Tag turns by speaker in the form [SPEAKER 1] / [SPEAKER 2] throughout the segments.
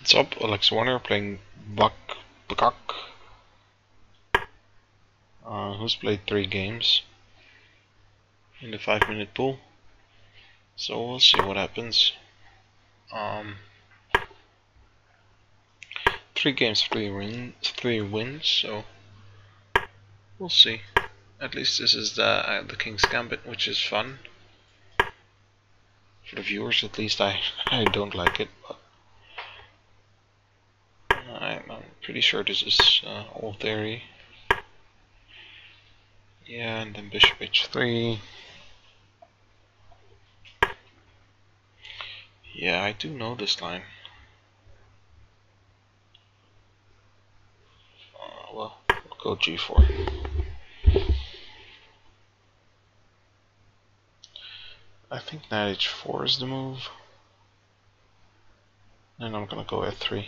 [SPEAKER 1] What's up, alexy1 playing bakbkak. Who's played 3 games in the 5-minute pool, so we'll see what happens. 3 games, 3 wins, so we'll see. At least this is the King's Gambit, which is fun. For the viewers, at least I don't like it, but I'm pretty sure this is all theory. Yeah, and then bishop h3. Yeah, I do know this line. Well, we'll go g4. I think knight h4 is the move. And I'm gonna go f3.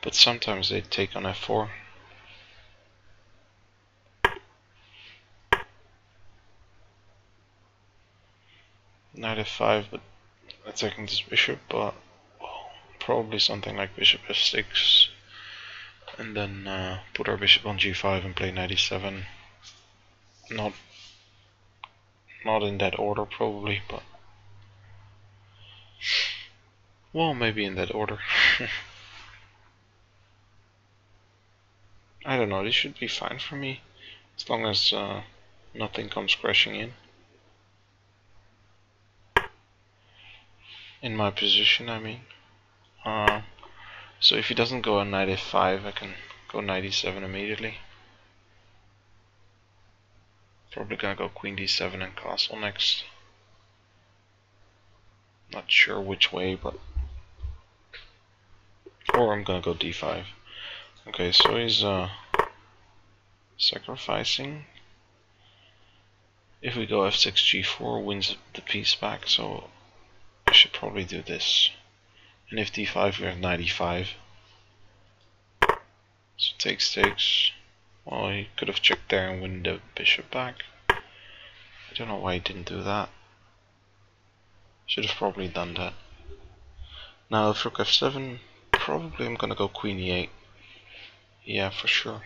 [SPEAKER 1] But sometimes they take on f4. Knight f5, but attacking this bishop, but well, probably something like bishop f6. And then put our bishop on g5 and play knight e7. Not in that order probably, but well, maybe in that order. I don't know, this should be fine for me, as long as nothing comes crashing in my position, I mean. So if he doesn't go on knight f5, I can go knight e7 immediately. Probably gonna go queen d7 and castle next. Not sure which way, but or I'm gonna go d5. Okay, so he's sacrificing. If we go f6 g4, wins the piece back, so I should probably do this. And if d5, we have knight e5. So takes. Well, he could have checked there and win the bishop back. I don't know why he didn't do that. Should have probably done that. Now if rook f7, probably I'm gonna go queen e8. Yeah, for sure.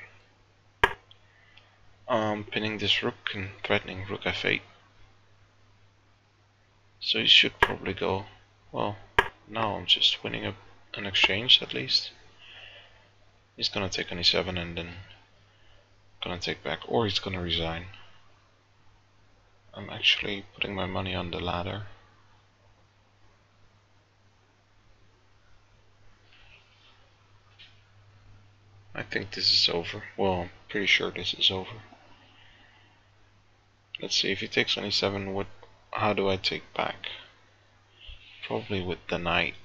[SPEAKER 1] Pinning this rook and threatening rook f8. So he should probably go. Well, now I'm just winning an exchange at least. He's gonna take on e7 and then gonna take back, or he's gonna resign. I'm actually putting my money on the ladder. I think this is over. Well, I'm pretty sure this is over. Let's see, if he takes on e7, how do I take back? Probably with the knight.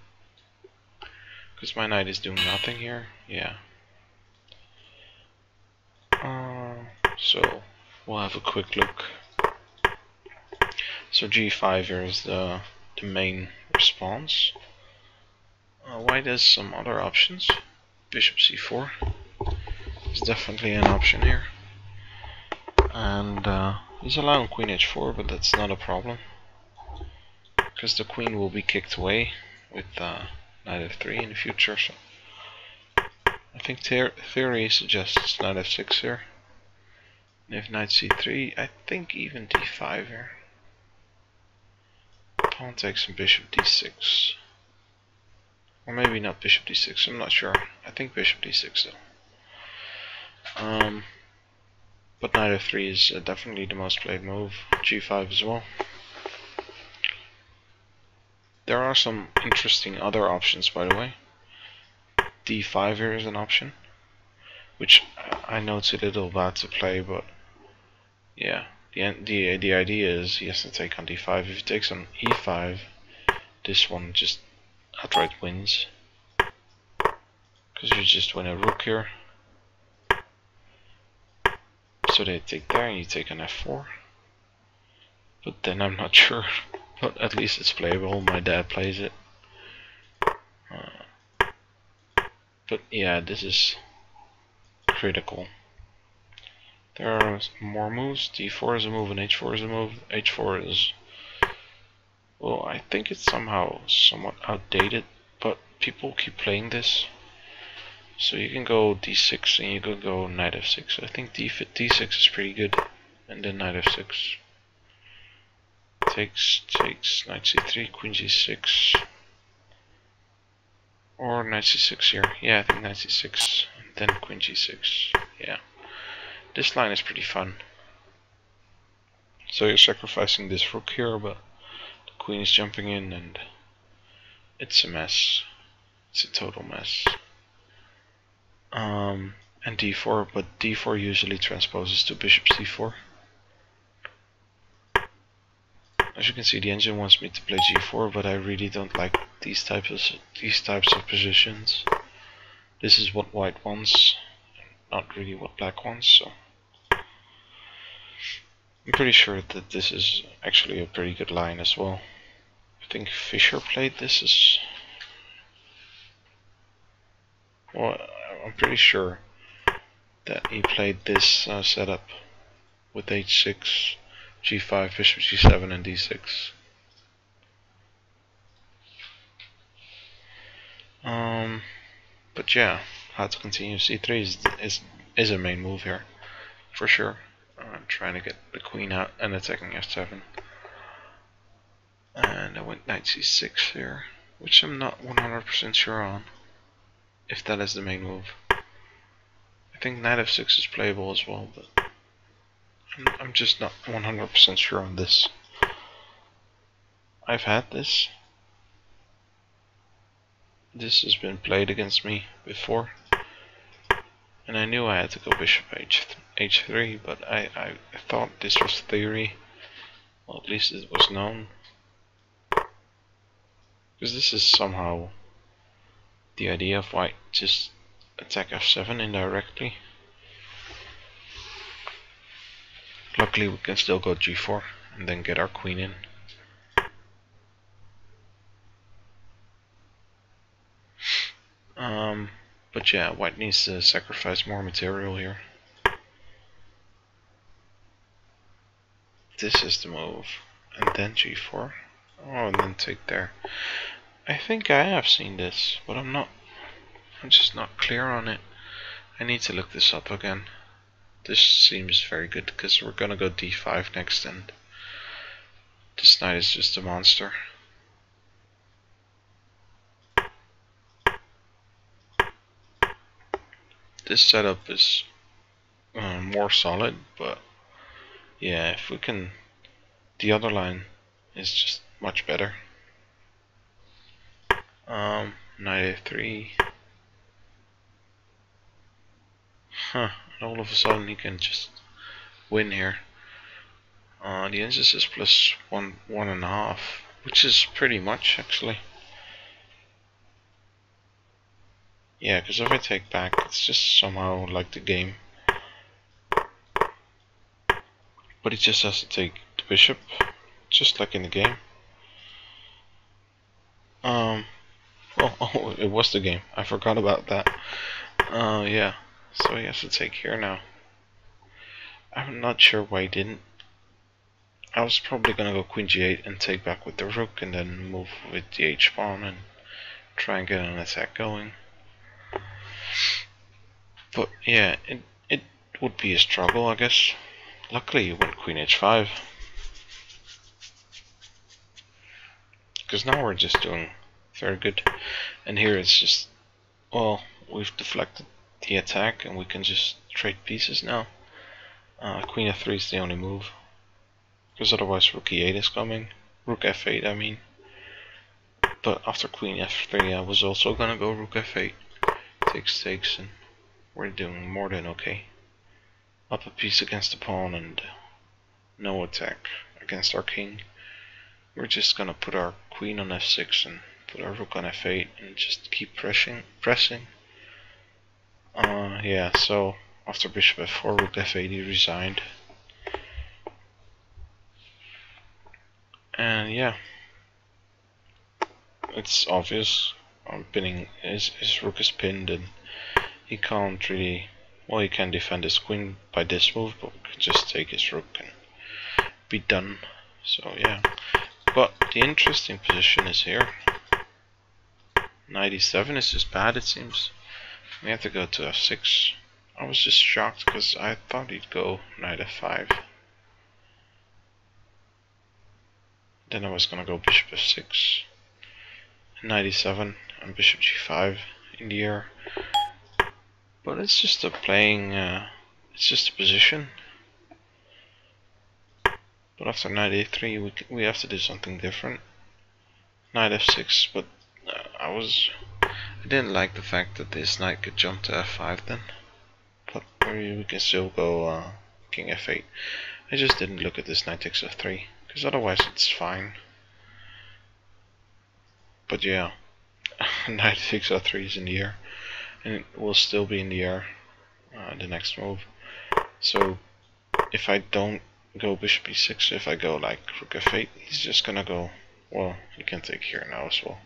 [SPEAKER 1] Because my knight is doing nothing here. Yeah. So we'll have a quick look. So g5 here is the main response. White has some other options. Bishop c4 is definitely an option here. And he's allowing queen h4, but that's not a problem. Because the queen will be kicked away with knight f3 in the future. So I think theory suggests knight f6 here. And if knight c3, I think even d5 here. Pawn takes and bishop d6. Or maybe not bishop d6, I'm not sure. I think bishop d6 though. But knight f3 is definitely the most played move. g5 as well. There are some interesting other options, by the way. d5 here is an option, which I know it's a little bad to play, but yeah, the idea is he has to take on d5. If he takes on e5, this one just outright wins, because you just win a rook here. So they take there and you take an f4. But then I'm not sure, but at least it's playable. My dad plays it. But yeah, this is critical. There are more moves. d4 is a move and h4 is a move. h4 is, well, I think it's somehow somewhat outdated, but people keep playing this. So you can go d6 and you can go knight f6. I think d6 is pretty good, and then knight f6. Takes, knight c3, queen g6. Or knight c6 here. Yeah, I think knight c6, and then queen g6. Yeah. This line is pretty fun. So you're sacrificing this rook here, but the queen is jumping in, and it's a mess. It's a total mess. And d4, but d4 usually transposes to bishop c4. As you can see, the engine wants me to play g4, but I really don't like these types of positions. This is what white wants, not really what black wants. So I'm pretty sure that this is actually a pretty good line as well. I think Fischer played this as well. I'm pretty sure that he played this setup with h6, g5, bishop g7, and d6. But yeah, how to continue. c3 is a main move here, for sure. I'm trying to get the queen out and attacking f7. And I went knight c6 here, which I'm not 100% sure on, if that is the main move. I think knight f6 is playable as well, but I'm just not 100% sure on this. I've had this. This has been played against me before, and I knew I had to go bishop h3, but I thought this was theory. Well, at least it was known. Because this is somehow the idea of white just attack f7 indirectly. Luckily we can still go g4 and then get our queen in. But yeah, white needs to sacrifice more material here. This is the move, and then g4. Oh, and then take there. I think I have seen this, but I'm just not clear on it. I need to look this up again. This seems very good because we're gonna go d5 next, and this knight is just a monster. This setup is more solid, but yeah, if we can, the other line is just much better. Knight a3. Huh, and all of a sudden he can just win here. The engine is plus 1.5, which is pretty much actually. Yeah, because if I take back, it's just somehow like the game. But he just has to take the bishop, just like in the game. Well, oh, it was the game. I forgot about that. Yeah, so he has to take here now. I'm not sure why he didn't. I was probably gonna go queen g8 and take back with the rook, and then move with the h pawn and try and get an attack going. But yeah, it would be a struggle, I guess. Luckily you went queen h5, because now we're just doing very good. And here it's just, well, we've deflected the attack and we can just trade pieces now. Queen f3 is the only move, because otherwise rook e8 is coming. Rook f8, I mean. But after queen f3 I was also gonna go rook f8. Takes, and we're doing more than okay. Up a piece against the pawn and no attack against our king. We're just gonna put our queen on f6 and put our rook on f8 and just keep pressing. Yeah, so after bishop f4, rook f8, he resigned. And yeah, it's obvious. Pinning his rook is pinned, and he can't really, well, he can defend his queen by this move, but we can just take his rook and be done. So yeah, but the interesting position is here. 97 is just bad, it seems. We have to go to f6. I was just shocked because I thought he'd go knight f5. Then I was gonna go bishop f6, 97, and bishop g5 in the air. But it's just a playing, it's just a position. But after knight a3, we have to do something different. Knight f6, but I didn't like the fact that this knight could jump to f5 then. But maybe we can still go king f8. I just didn't look at this knight takes f3, because otherwise it's fine. But yeah, knight takes f3 is in the air, and it will still be in the air the next move. So if I don't go bishop e6, if I go like rook f8, he's just gonna go, well, he can take here now as well.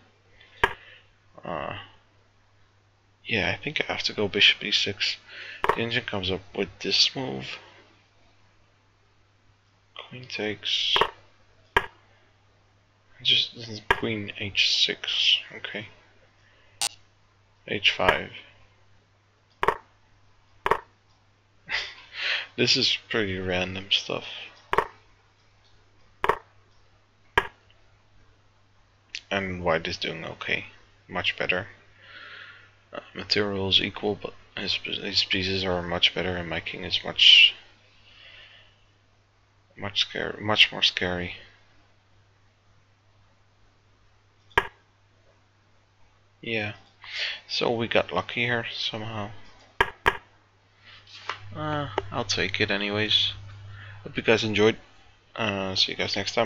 [SPEAKER 1] Yeah, I think I have to go bishop e6. The engine comes up with this move. Queen takes. Just queen h6. Okay. h5. This is pretty random stuff. And white is doing okay. Much better. Material is equal, but his pieces are much better, and my king is much more scary. Yeah, so we got lucky here somehow. I'll take it anyways. Hope you guys enjoyed. See you guys next time.